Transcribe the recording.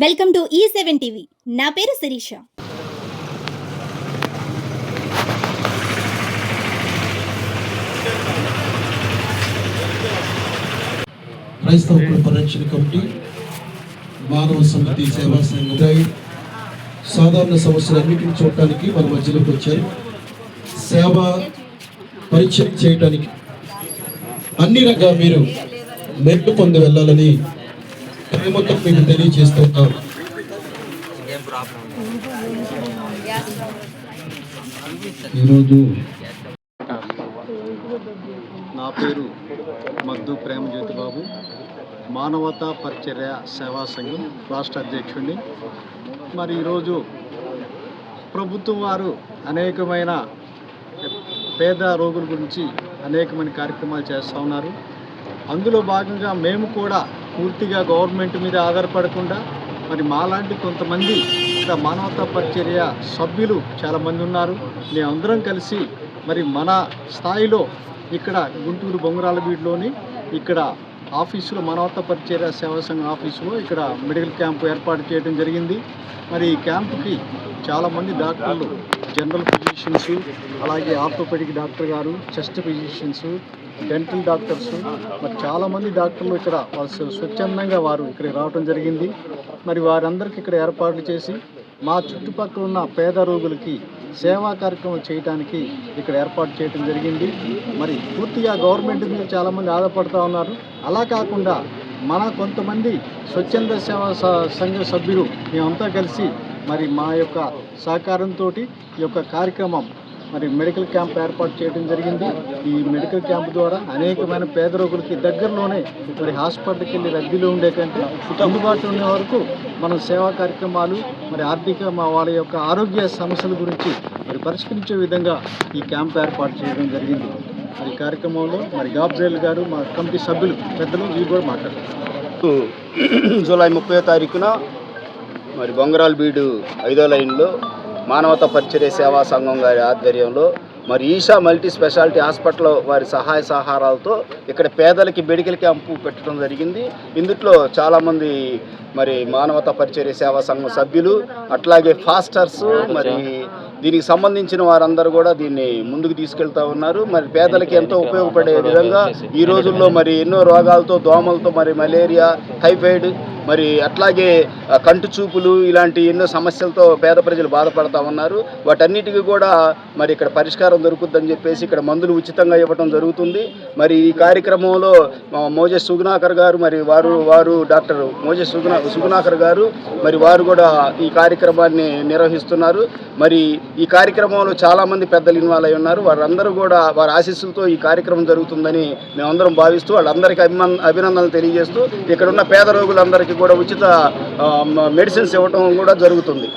Welcome to E7 TV. నా పేరు శిరీష. క్రైస్తవ పరిరక్షణ కమిటీ, మానవ సమితి, సేవా సంఘం సాధారణ సమస్యలన్నింటినీ చూడటానికి మన మధ్యలోకి వచ్చారు. సేవ పరిచయం చేయడానికి అన్ని రకాల మీరు మెట్టు పొంది వెళ్ళాలని ప్రేమతో మీకు తెలియజేస్తున్నాం. ఈరోజు నా పేరు మద్దు ప్రేమజ్యోతి బాబు, మానవతా పరిచర్య సేవా సంఘం రాష్ట్ర అధ్యక్షుడిని. మరి ఈరోజు ప్రభుత్వం వారు అనేకమైన పేద రోగుల గురించి అనేకమైన కార్యక్రమాలు చేస్తూ ఉన్నారు. అందులో భాగంగా మేము కూడా పూర్తిగా గవర్నమెంట్ మీద ఆధారపడకుండా మరి మాలాంటి కొంతమంది ఇక్కడ మానవతా పరిచర్య సభ్యులు చాలామంది ఉన్నారు. మేమందరం కలిసి మరి మన స్థాయిలో ఇక్కడ గుంటూరు బొంగరాలబీడులోని ఇక్కడ ఆఫీసులో మానవతా పరిచర్య సేవా సంఘం ఆఫీసులో ఇక్కడ మెడికల్ క్యాంపు ఏర్పాటు చేయడం జరిగింది. మరి ఈ క్యాంపుకి చాలామంది డాక్టర్లు, జనరల్ ఫిజిషియన్స్, అలాగే ఆర్థోపెడిక్ డాక్టర్ గారు, చెస్ట్ ఫిజిషియన్స్, డెంటల్ డాక్టర్స్, మరి చాలామంది డాక్టర్లు ఇక్కడ స్వచ్ఛందంగా వారు ఇక్కడికి రావడం జరిగింది. మరి వారందరికీ ఇక్కడ ఏర్పాట్లు చేసి మా చుట్టుపక్కల ఉన్న పేద రోగులకి సేవా కార్యక్రమం చేయడానికి ఇక్కడ ఏర్పాటు చేయడం జరిగింది. మరి పూర్తిగా గవర్నమెంట్ మీద చాలామంది ఆధారపడుతూ ఉన్నారు. అలా కాకుండా మన కొంతమంది స్వచ్ఛంద సేవా సంఘ సభ్యులు మేమంతా కలిసి మరి మా యొక్క సహకారంతో ఈ యొక్క కార్యక్రమం మరి మెడికల్ క్యాంప్ ఏర్పాటు చేయడం జరిగింది. ఈ మెడికల్ క్యాంప్ ద్వారా అనేకమైన పేద రోగులకి దగ్గరలోనే మరి హాస్పిటల్కి వెళ్ళి రద్దీలో ఉండే కంటే అందుబాటులో ఉండే వరకు మనం సేవా కార్యక్రమాలు మరి ఆర్థిక వాళ్ళ యొక్క ఆరోగ్య సమస్యల గురించి మరి పరిష్కరించే విధంగా ఈ క్యాంప్ ఏర్పాటు చేయడం జరిగింది. మరి కార్యక్రమంలో మరి గాబ్జైల్ గారు, మా కమిటీ సభ్యులు పెద్దలు వీరు కూడా మాట్లాడారు. జూలై 30వ తారీఖున మరి బొంగరాలబీడు 5వ లైన్లో మానవతా పరిచర్య సేవా సంఘం గారి ఆధ్వర్యంలో మరి ఈషా మల్టీ స్పెషాలిటీ హాస్పిటల్ వారి సహాయ సహకారాలతో ఇక్కడ పేదలకి మెడికల్ క్యాంపు పెట్టడం జరిగింది. ఇందులో చాలామంది మరి మానవతా పరిచర్య సేవా సంఘం సభ్యులు, అట్లాగే ఫాస్టర్స్, మరి దీనికి సంబంధించిన వారందరూ కూడా దీన్ని ముందుకు తీసుకెళ్తూ ఉన్నారు. మరి పేదలకి ఎంతో ఉపయోగపడే విధంగా ఈ రోజుల్లో మరి ఎన్నో రోగాలతో, దోమలతో, మరి మలేరియా, టైఫాయిడ్, మరి అట్లాగే కంటి చూపులు, ఇలాంటి ఎన్నో సమస్యలతో పేద ప్రజలు బాధపడుతూ ఉన్నారు. వాటన్నిటికీ కూడా మరి ఇక్కడ పరిష్కారం దొరుకుతుందని చెప్పేసి ఇక్కడ మందులు ఉచితంగా ఇవ్వడం జరుగుతుంది. మరి ఈ కార్యక్రమంలో మోజెస్ సుగుణాకర్ గారు, మరి వారు డాక్టర్ మోజెస్ సుగుణాకర్ గారు, మరి వారు కూడా ఈ కార్యక్రమాన్ని నిర్వహిస్తున్నారు. మరి ఈ కార్యక్రమంలో చాలామంది పెద్దలు ఇన్వాల్వ్ అయి ఉన్నారు. వారందరూ కూడా వారి ఆశీస్సులతో ఈ కార్యక్రమం జరుగుతుందని మేమందరం భావిస్తూ వాళ్ళందరికీ అభినందనలు తెలియజేస్తూ ఇక్కడ ఉన్న పేద రోగులందరికీ కూడా ఉచిత మెడిసిన్స్ ఇవ్వటం కూడా జరుగుతుంది.